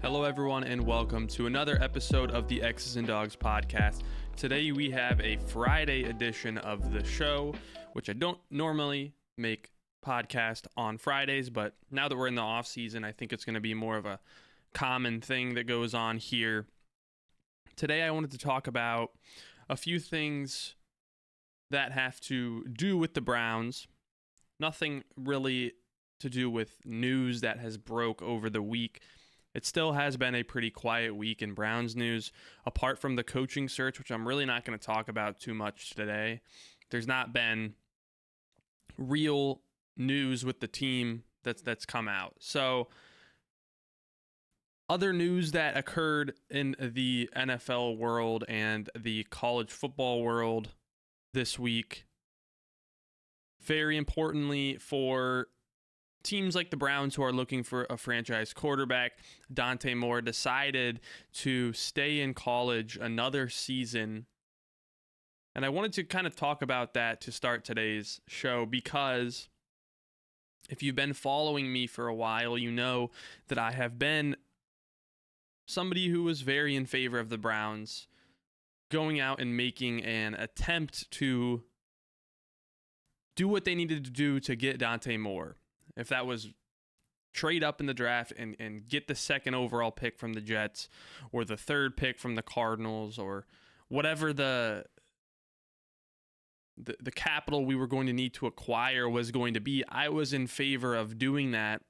Hello, everyone, and welcome to another episode of the X's and Dogs podcast. Today, we have a Friday edition of the show, which I don't normally make podcast on Fridays, but now that we're in the off season, I think it's going to be more of a common thing that goes on here. Today, I wanted to talk about a few things that have to do with the Browns. Nothing really to do with news that has broke over the week. It still has been a pretty quiet week in Browns news, apart from the coaching search, which I'm really not going to talk about too much today. There's not been real news with the team that's come out. So, other news that occurred in the NFL world and the college football world this week, very importantly for teams like the Browns who are looking for a franchise quarterback, Dante Moore decided to stay in college another season. And I wanted to kind of talk about that to start today's show because if you've been following me for a while, you know that I have been somebody who was very in favor of the Browns going out and making an attempt to do what they needed to do to get Dante Moore. If that was trade up in the draft and get the second overall pick from the Jets or the third pick from the Cardinals or whatever the capital we were going to need to acquire was going to be, I was in favor of doing that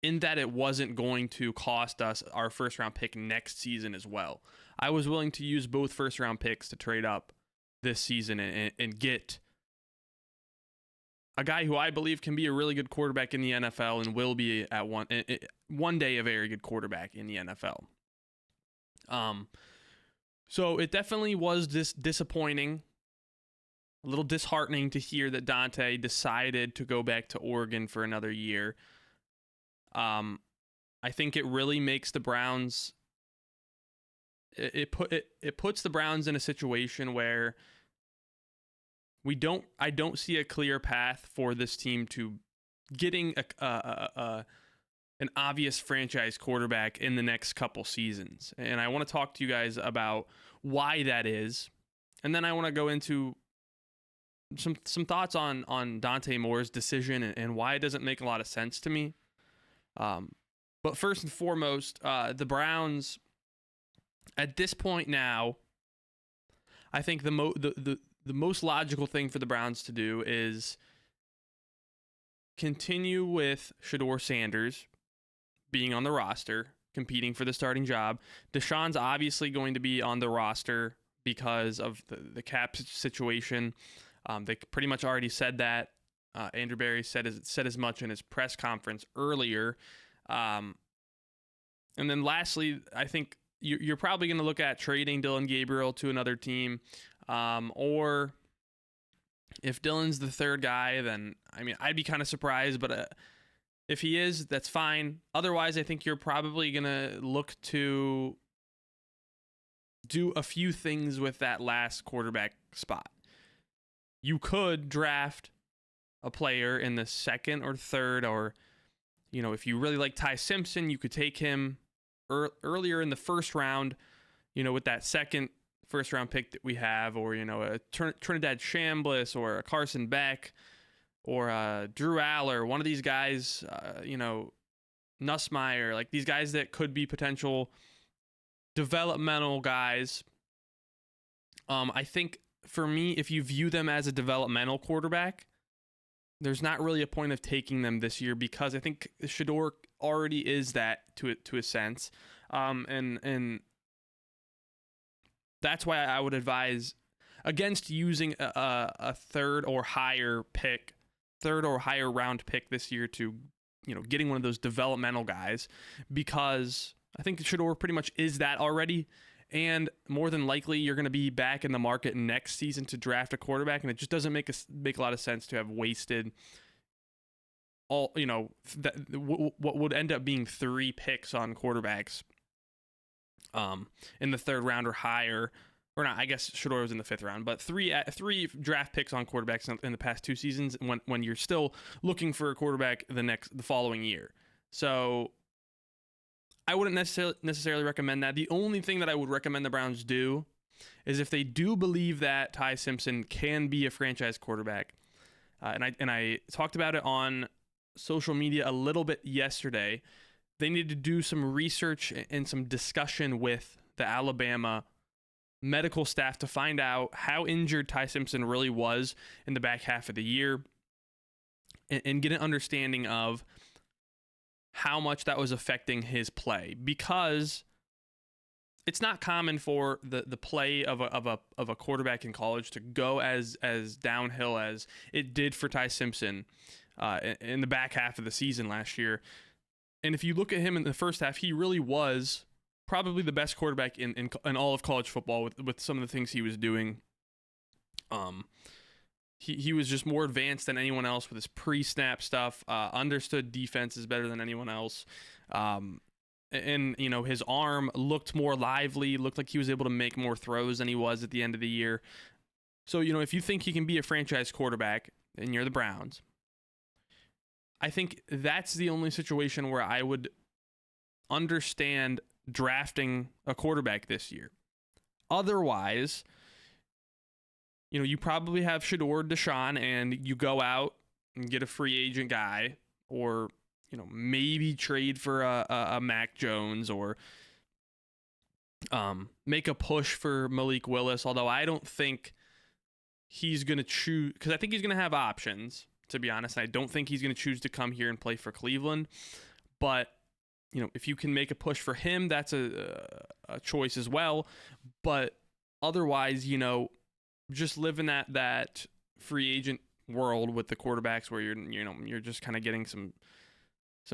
in that it wasn't going to cost us our first round pick next season as well. I was willing to use both first round picks to trade up this season and get a guy who I believe can be a really good quarterback in the NFL and will be at one day a very good quarterback in the NFL. So it definitely was disappointing, a little disheartening to hear that Dante decided to go back to Oregon for another year. I think it really makes the Browns. It puts the Browns in a situation where I don't see a clear path for this team to getting an obvious franchise quarterback in the next couple seasons. And I want to talk to you guys about why that is. And then I want to go into some thoughts on Dante Moore's decision and why it doesn't make a lot of sense to me. But first and foremost, the Browns at this point now, I think the most logical thing for the Browns to do is continue with Shedeur Sanders being on the roster, competing for the starting job. Deshaun's obviously going to be on the roster because of the cap situation. They pretty much already said that. Andrew Berry said as much in his press conference earlier. And then lastly, I think you're probably going to look at trading Dillon Gabriel to another team. Or if Dillon's the third guy, then, I'd be kind of surprised, but if he is, that's fine. Otherwise, I think you're probably going to look to do a few things with that last quarterback spot. You could draft a player in the second or third, or, if you really like Ty Simpson, you could take him earlier in the first round, with that second first round pick that we have, or a Trinidad Chambliss or a Carson Beck or Drew Aller, one of these guys, Nussmeier, like these guys that could be potential developmental guys. I think for me, if you view them as a developmental quarterback, there's not really a point of taking them this year because I think Shedeur already is that to a sense, and that's why I would advise against using a third or higher round pick this year to, getting one of those developmental guys, because I think Shedeur pretty much is that already. And more than likely, you're going to be back in the market next season to draft a quarterback, and it just doesn't make a lot of sense to have wasted all, what would end up being 3 picks on quarterbacks in the third round or higher. Or not, I guess Shedeur was in the 5th round, but three draft picks on quarterbacks in the past 2 seasons when you're still looking for a quarterback the following year. So I wouldn't necessarily recommend that. The only thing that I would recommend the Browns do is if they do believe that Ty Simpson can be a franchise quarterback, and I talked about it on social media a little bit yesterday, they need to do some research and some discussion with the Alabama medical staff to find out how injured Ty Simpson really was in the back half of the year, and get an understanding of how much that was affecting his play, because it's not common for the play of a quarterback in college to go as downhill as it did for Ty Simpson in the back half of the season last year. And if you look at him in the first half, he really was probably the best quarterback in all of college football with some of the things he was doing. He was just more advanced than anyone else with his pre-snap stuff, understood defenses better than anyone else. And, you know, his arm looked more lively, looked like he was able to make more throws than he was at the end of the year. So, you know, if you think he can be a franchise quarterback and you're the Browns, I think that's the only situation where I would understand drafting a quarterback this year. Otherwise, you know, you probably have Shedeur, Deshaun, and you go out and get a free agent guy, or, you know, maybe trade for a Mac Jones, or make a push for Malik Willis, although I don't think he's going to choose, because I think he's going to have options, to be honest. I don't think he's going to choose to come here and play for Cleveland. But, you know, if you can make a push for him, that's a choice as well. But otherwise, you know, just live in that free agent world with the quarterbacks where you're just kind of getting some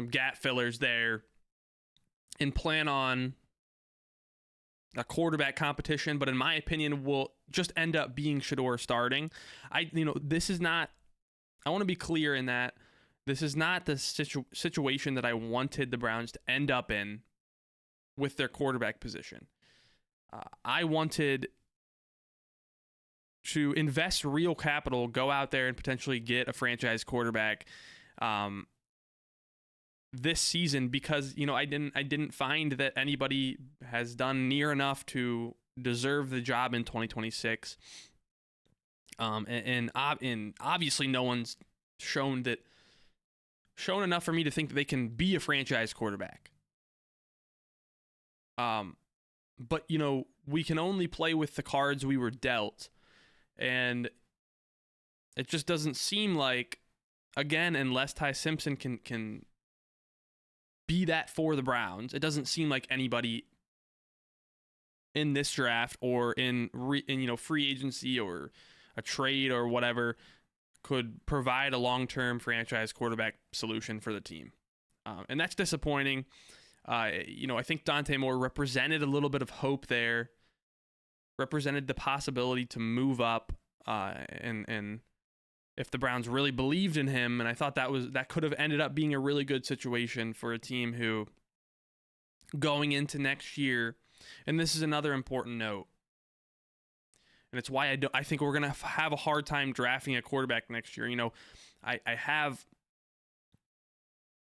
gap fillers there, and plan on a quarterback competition, but in my opinion will just end up being Shedeur starting. I want to be clear in that this is not the situation that I wanted the Browns to end up in with their quarterback position. I wanted to invest real capital, go out there and potentially get a franchise quarterback this season, because, you know, I didn't find that anybody has done near enough to deserve the job in 2026. And obviously no one's shown enough for me to think that they can be a franchise quarterback. But, you know, we can only play with the cards we were dealt. And it just doesn't seem like, again, unless Ty Simpson can be that for the Browns, it doesn't seem like anybody in this draft or in free agency or a trade or whatever could provide a long-term franchise quarterback solution for the team. And that's disappointing. You know, I think Dante Moore represented a little bit of hope there, represented the possibility to move up, and if the Browns really believed in him, and I thought that could have ended up being a really good situation for a team who, going into next year, and this is another important note, and it's why I think we're going to have a hard time drafting a quarterback next year. You know, I have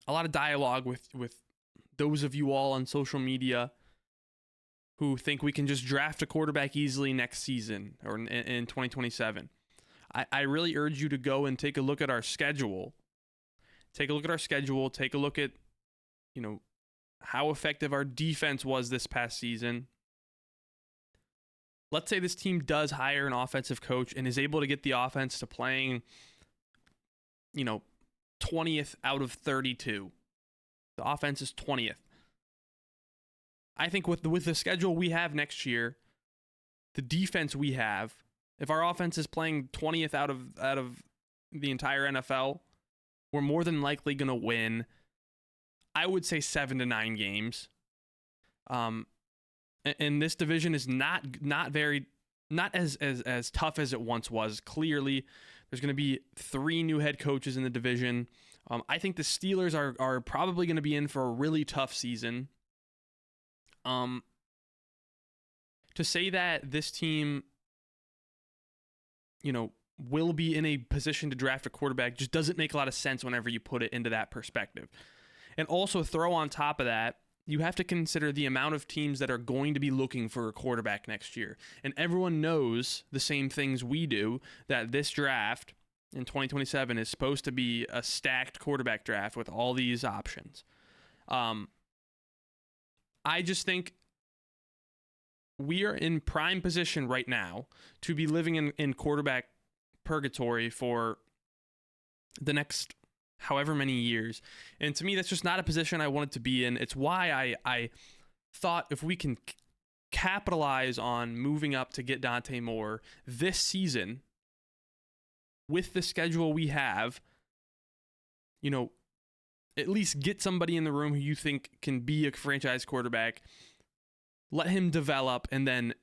a lot of dialogue with those of you all on social media who think we can just draft a quarterback easily next season or in 2027. I really urge you to go and take a look at our schedule. Take a look at, you know, how effective our defense was this past season. Let's say this team does hire an offensive coach and is able to get the offense to playing, you know, 20th out of 32. The offense is 20th. I think with the schedule we have next year, the defense we have, if our offense is playing 20th out of the entire NFL, we're more than likely going to win, I would say 7 to 9 games. And this division is not as tough as it once was. Clearly, there's going to be 3 new head coaches in the division. I think the Steelers are probably going to be in for a really tough season. To say that this team, you know, will be in a position to draft a quarterback just doesn't make a lot of sense whenever you put it into that perspective. And also throw on top of that, you have to consider the amount of teams that are going to be looking for a quarterback next year. And everyone knows the same things we do, that this draft in 2027 is supposed to be a stacked quarterback draft with all these options. I just think we are in prime position right now to be living in quarterback purgatory for the next however many years. And to me, that's just not a position I wanted to be in. It's why I thought if we can capitalize on moving up to get Dante Moore this season with the schedule we have, at least get somebody in the room who you think can be a franchise quarterback, let him develop, and then,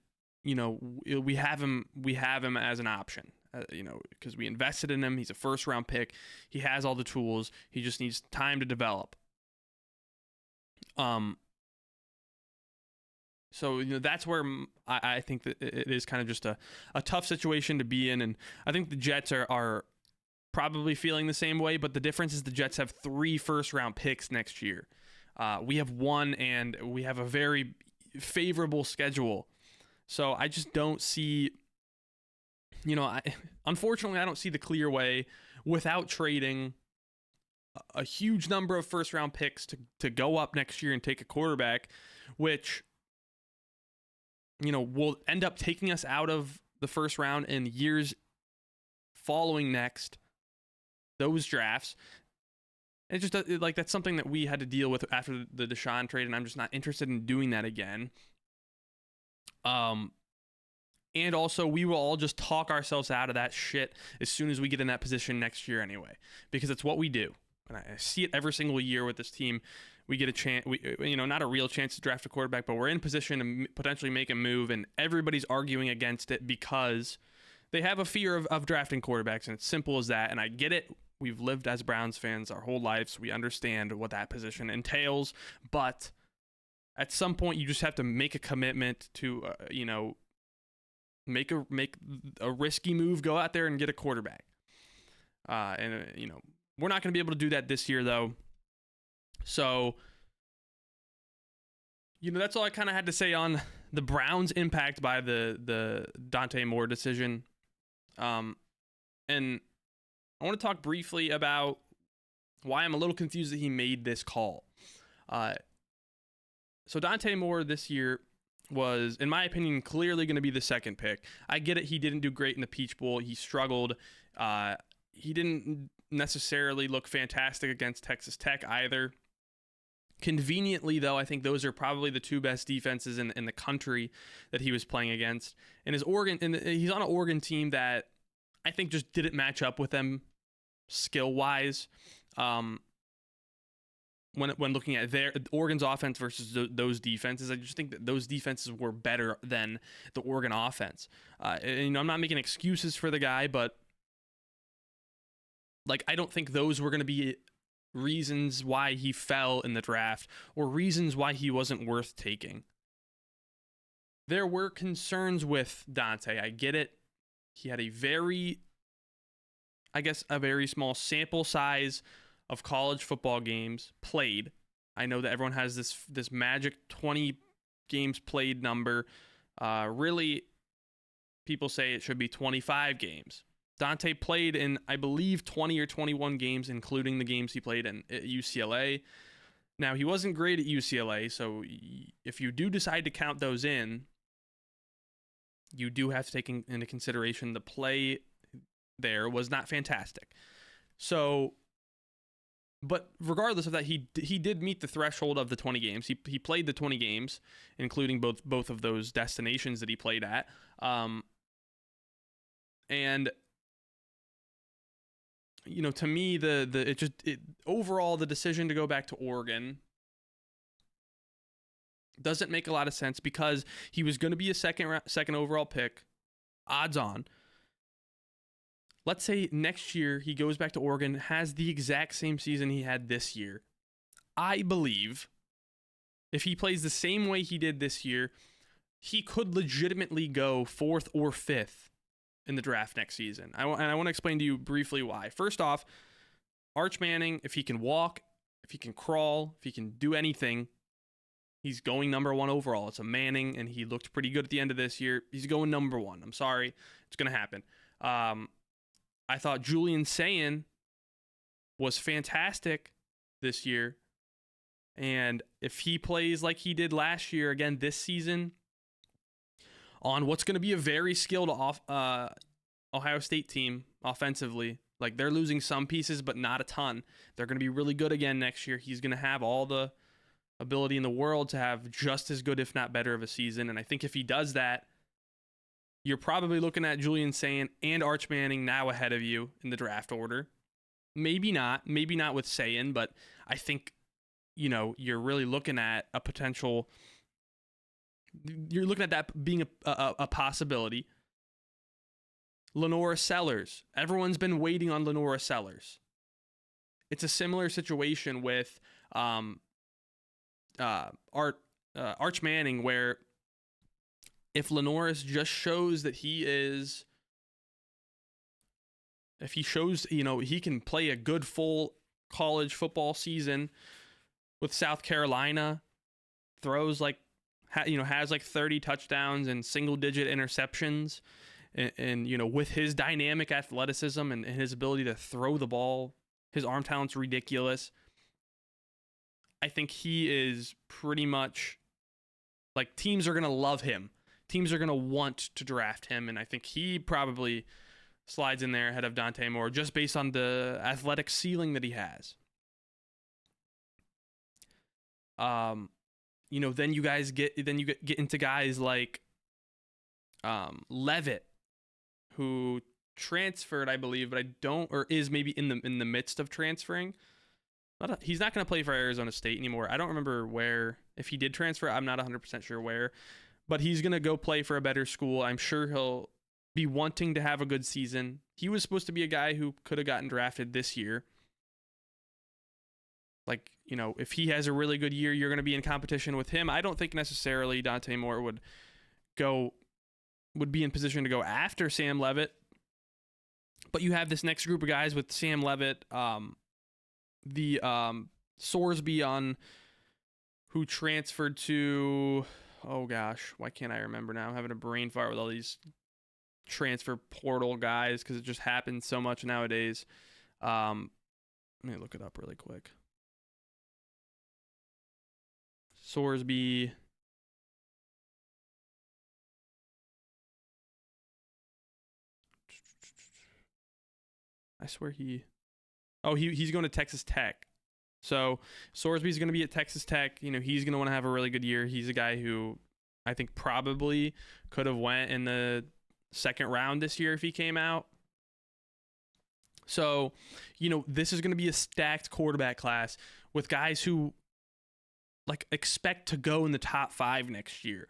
we have him as an option, because we invested in him. He's a first round pick. He has all the tools. He just needs time to develop. So, that's where I think that it is kind of just a tough situation to be in. And I think the Jets are probably feeling the same way, but the difference is the Jets have 3 first-round picks next year. We have 1, and we have a very favorable schedule. So I just don't see, unfortunately, I don't see the clear way without trading a huge number of first-round picks to go up next year and take a quarterback, which, will end up taking us out of the first round in years following next, those drafts. It's just that's something that we had to deal with after the Deshaun trade, and I'm just not interested in doing that again. And also, we will all just talk ourselves out of that shit as soon as we get in that position next year anyway, because it's what we do. And I see it every single year with this team. We get a chance, not a real chance to draft a quarterback, but we're in position to potentially make a move, and everybody's arguing against it because they have a fear of drafting quarterbacks, and it's simple as that. And I get it. We've lived as Browns fans our whole lives. We understand what that position entails, but at some point you just have to make a commitment to, make a risky move, go out there and get a quarterback. We're not going to be able to do that this year though. So, that's all I kind of had to say on the Browns' impact by the Dante Moore decision. And I want to talk briefly about why I'm a little confused that he made this call. So Dante Moore this year was, in my opinion, clearly going to be the second pick. I get it. He didn't do great in the Peach Bowl. He struggled. He didn't necessarily look fantastic against Texas Tech either. Conveniently, though, I think those are probably the 2 best defenses in the country that he was playing against. And he's on an Oregon team that I think just didn't match up with them skill-wise. When looking at Oregon's offense versus those defenses, I just think that those defenses were better than the Oregon offense. I'm not making excuses for the guy, but I don't think those were going to be reasons why he fell in the draft or reasons why he wasn't worth taking. There were concerns with Dante. I get it. He had a very small sample size of college football games played. I know that everyone has this magic 20 games played number. Really, people say it should be 25 games. Dante played in, I believe, 20 or 21 games, including the games he played at UCLA. Now, he wasn't great at UCLA, so if you do decide to count those in, you do have to take into consideration the play there was not fantastic. So, but regardless of that, he did meet the threshold of the 20 games. He played the 20 games, including both of those destinations that he played at. And to me, overall the decision to go back to Oregon doesn't make a lot of sense because he was going to be a second overall pick, odds on. Let's say next year he goes back to Oregon, has the exact same season he had this year. I believe if he plays the same way he did this year, he could legitimately go 4th or 5th in the draft next season. And I want to explain to you briefly why. First off, Arch Manning, if he can walk if he can crawl, if he can do anything, he's going number 1 overall. It's a Manning, and he looked pretty good at the end of this year. He's going number 1. I'm sorry. It's going to happen. I thought Julian Sayin was fantastic this year. And if he plays like he did last year again this season on what's going to be a very skilled Ohio State team offensively, like they're losing some pieces, but not a ton. They're going to be really good again next year. He's going to have all the ability in the world to have just as good, if not better, of a season. And I think if he does that, you're probably looking at Julian Sayin and Arch Manning now ahead of you in the draft order. Maybe not with Sayin, but I think, you're really looking at a potential. You're looking at that being a possibility. Lenora Sellers. Everyone's been waiting on Lenora Sellers. It's a similar situation with Arch Manning, where if Lenoris just shows that if he shows, he can play a good full college football season with South Carolina, throws has 30 touchdowns and single-digit interceptions, and with his dynamic athleticism and his ability to throw the ball, his arm talent's ridiculous. I think he is pretty much teams are going to love him. Teams are going to want to draft him, and I think he probably slides in there ahead of Dante Moore just based on the athletic ceiling that he has. Then you get into guys like Levitt, who transferred, I believe, but is maybe in the midst of transferring. He's not going to play for Arizona State anymore. I don't remember where. If he did transfer, I'm not 100% sure where. But he's going to go play for a better school. I'm sure he'll be wanting to have a good season. He was supposed to be a guy who could have gotten drafted this year. If he has a really good year, you're going to be in competition with him. I don't think necessarily Dante Moore would be in position to go after Sam Levitt. But you have this next group of guys with Sam Levitt, the Sorsby who transferred to, oh gosh, why can't I remember now? I'm having a brain fart with all these transfer portal guys because it just happens so much nowadays. Let me look it up really quick. Sorsby. I swear he's going to Texas Tech. So Sorsby's going to be at Texas Tech. He's going to want to have a really good year. He's a guy who I think probably could have went in the second round this year if he came out. So, this is going to be a stacked quarterback class with guys who expect to go in the top 5 next year.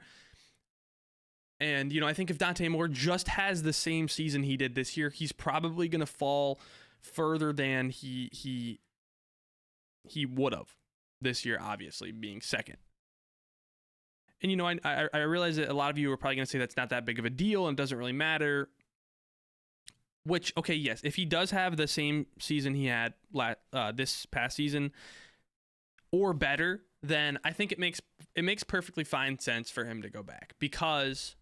And, I think if Dante Moore just has the same season he did this year, he's probably going to fall further than he would have this year, obviously, being second. And, I realize that a lot of you are probably going to say that's not that big of a deal and doesn't really matter. Which, okay, yes, if he does have the same season he had this past season or better, then I think it makes perfectly fine sense for him to go back because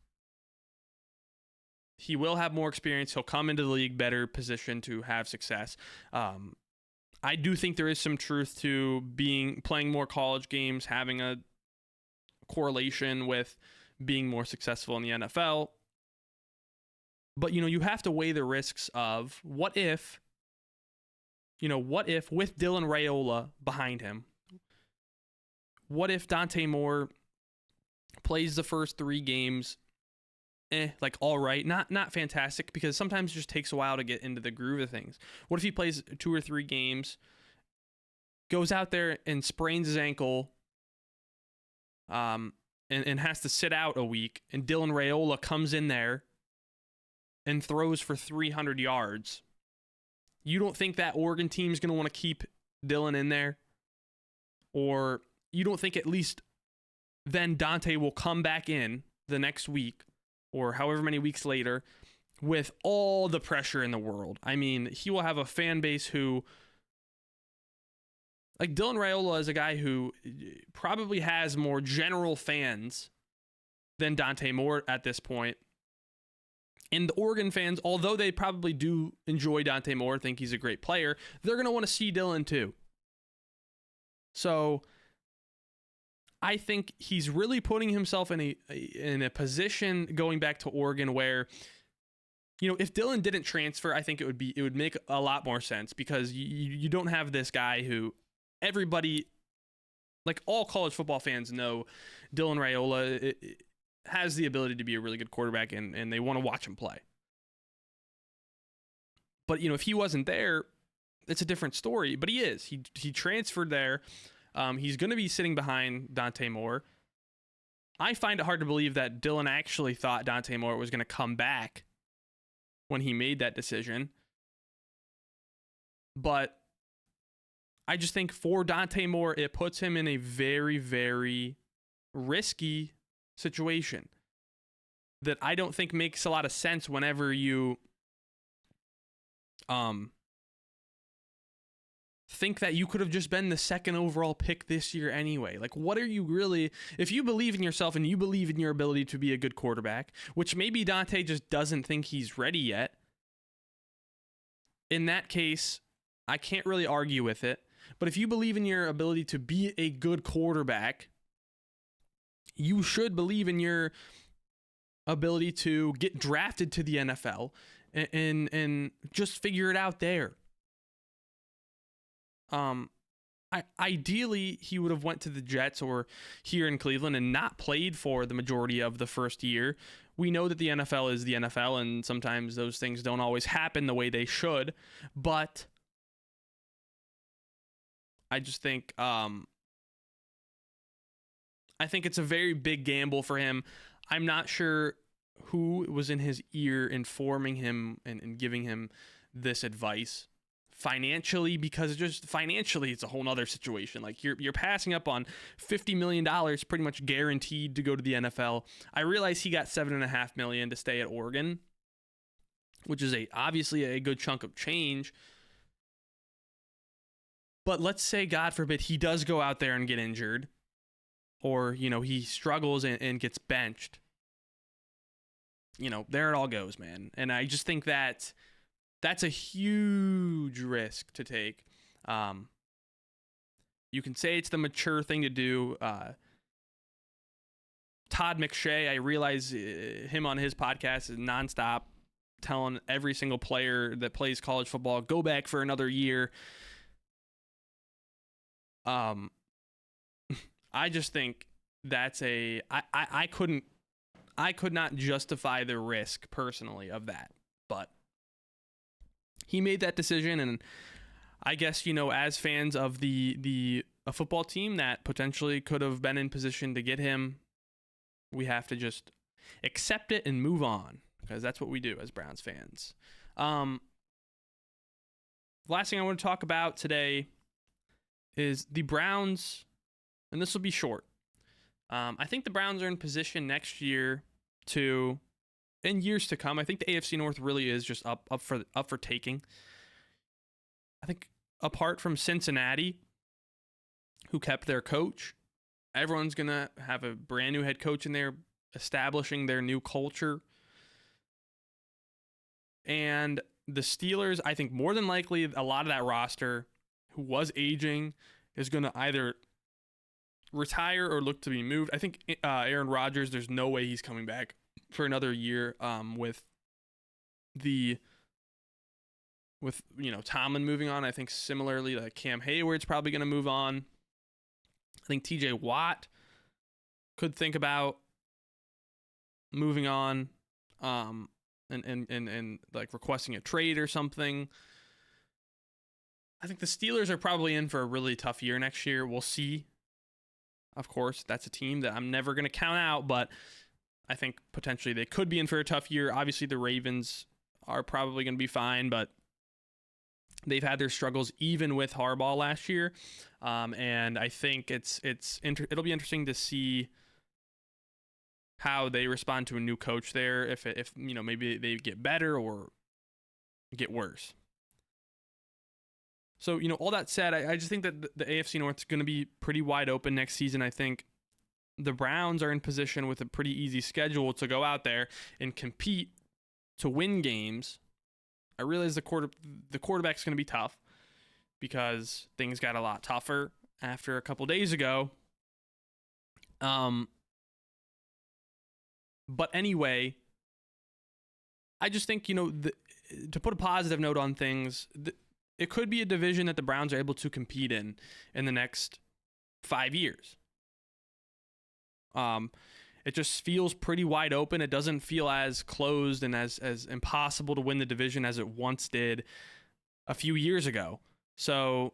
he will have more experience. He'll come into the league better positioned to have success. I do think there is some truth to playing more college games, having a correlation with being more successful in the NFL. But, you have to weigh the risks of what if with Dylan Raiola behind him, what if Dante Moore plays the first 3 games, all right, not fantastic, because sometimes it just takes a while to get into the groove of things. What if he plays 2 or 3 games, goes out there and sprains his ankle, and has to sit out a week, and Dylan Raiola comes in there and throws for 300 yards? You don't think that Oregon team's going to want to keep Dylan in there? Or you don't think at least then Dante will come back in the next week or however many weeks later with all the pressure in the world? I mean, he will have a fan base who, like Dylan Raiola is a guy who probably has more general fans than Dante Moore at this point. And the Oregon fans, although they probably do enjoy Dante Moore, think he's a great player, they're going to want to see Dylan too. So I think he's really putting himself in a position going back to Oregon where, if Dylan didn't transfer, I think it would make a lot more sense, because you don't have this guy who everybody, like all college football fans know Dylan Raiola has the ability to be a really good quarterback, and they want to watch him play. But, if he wasn't there, it's a different story. But he is. He transferred there. He's going to be sitting behind Dante Moore. I find it hard to believe that Dylan actually thought Dante Moore was going to come back when he made that decision. But I just think for Dante Moore, it puts him in a very, very risky situation that I don't think makes a lot of sense whenever you think that you could have just been the second overall pick this year anyway. Like, what are you really, if you believe in yourself and you believe in your ability to be a good quarterback, which maybe Dante just doesn't think he's ready yet, in that case, I can't really argue with it. But if you believe in your ability to be a good quarterback, you should believe in your ability to get drafted to the NFL and just figure it out there. Ideally, he would have went to the Jets or here in Cleveland and not played for the majority of the first year. We know that the NFL is the NFL, and sometimes those things don't always happen the way they should. But I just think I think it's a very big gamble for him. I'm not sure who was in his ear informing him and giving him this advice financially, because just financially it's a whole nother situation. Like you're passing up on $50 million pretty much guaranteed to go to the NFL. I realize he got $7.5 million to stay at Oregon, which is obviously a good chunk of change. But let's say, God forbid, he does go out there and get injured, or, he struggles and gets benched. There it all goes, man. And I just think that that's a huge risk to take. You can say it's the mature thing to do. Todd McShay, I realize him on his podcast is nonstop telling every single player that plays college football, go back for another year. I just think that's I could not justify the risk personally of that, but he made that decision, and I guess, as fans of a football team that potentially could have been in position to get him, we have to just accept it and move on, because that's what we do as Browns fans. Last thing I want to talk about today is the Browns, and this will be short. I think the Browns are in position next year in years to come. I think the AFC North really is just up for taking. I think apart from Cincinnati, who kept their coach, everyone's going to have a brand new head coach in there, establishing their new culture. And the Steelers, I think more than likely, a lot of that roster who was aging is going to either retire or look to be moved. I think Aaron Rodgers, there's no way he's coming back for another year with Tomlin moving on. I think similarly, like Cam Hayward's probably going to move on. I think TJ Watt could think about moving on and like requesting a trade or something. I think the Steelers are probably in for a really tough year next year. We'll see. Of course, that's a team that I'm never going to count out, but I think potentially they could be in for a tough year. Obviously, the Ravens are probably going to be fine, but they've had their struggles even with Harbaugh last year. And I think it'll be interesting to see how they respond to a new coach there, if maybe they get better or get worse. So, all that said, I just think that the AFC North is going to be pretty wide open next season. I think the Browns are in position with a pretty easy schedule to go out there and compete to win games. I realize the quarterback's going to be tough because things got a lot tougher after a couple days ago. But anyway, I just think, to put a positive note on things, it could be a division that the Browns are able to compete in the next 5 years. It just feels pretty wide open. It doesn't feel as closed and as impossible to win the division as it once did a few years ago. So,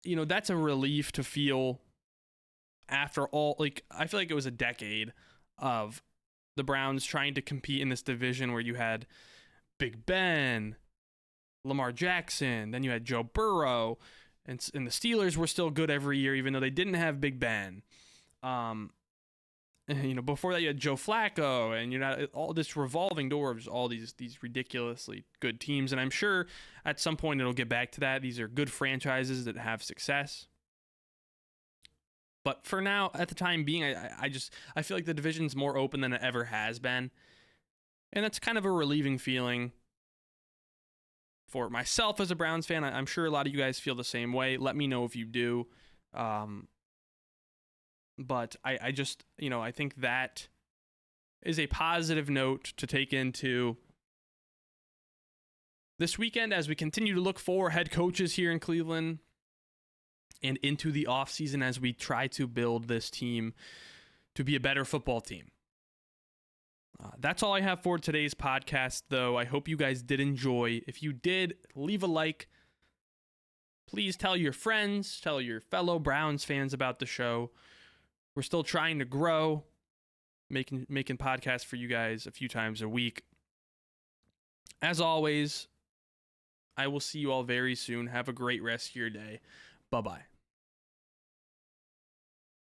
that's a relief to feel after all. I feel like it was a decade of the Browns trying to compete in this division where you had Big Ben, Lamar Jackson, then you had Joe Burrow, and the Steelers were still good every year, even though they didn't have Big Ben. Before that you had Joe Flacco, and all this revolving door of all these ridiculously good teams. And I'm sure at some point it'll get back to that. These are good franchises that have success. But for now, at the time being, I feel like the division's more open than it ever has been. And that's kind of a relieving feeling for myself as a Browns fan. I'm sure a lot of you guys feel the same way. Let me know if you do. But I just, I think that is a positive note to take into this weekend as we continue to look for head coaches here in Cleveland and into the offseason as we try to build this team to be a better football team. That's all I have for today's podcast, though. I hope you guys did enjoy. If you did, leave a like. Please tell your friends, tell your fellow Browns fans about the show. We're still trying to grow, making podcasts for you guys a few times a week. As always, I will see you all very soon. Have a great rest of your day. Bye-bye.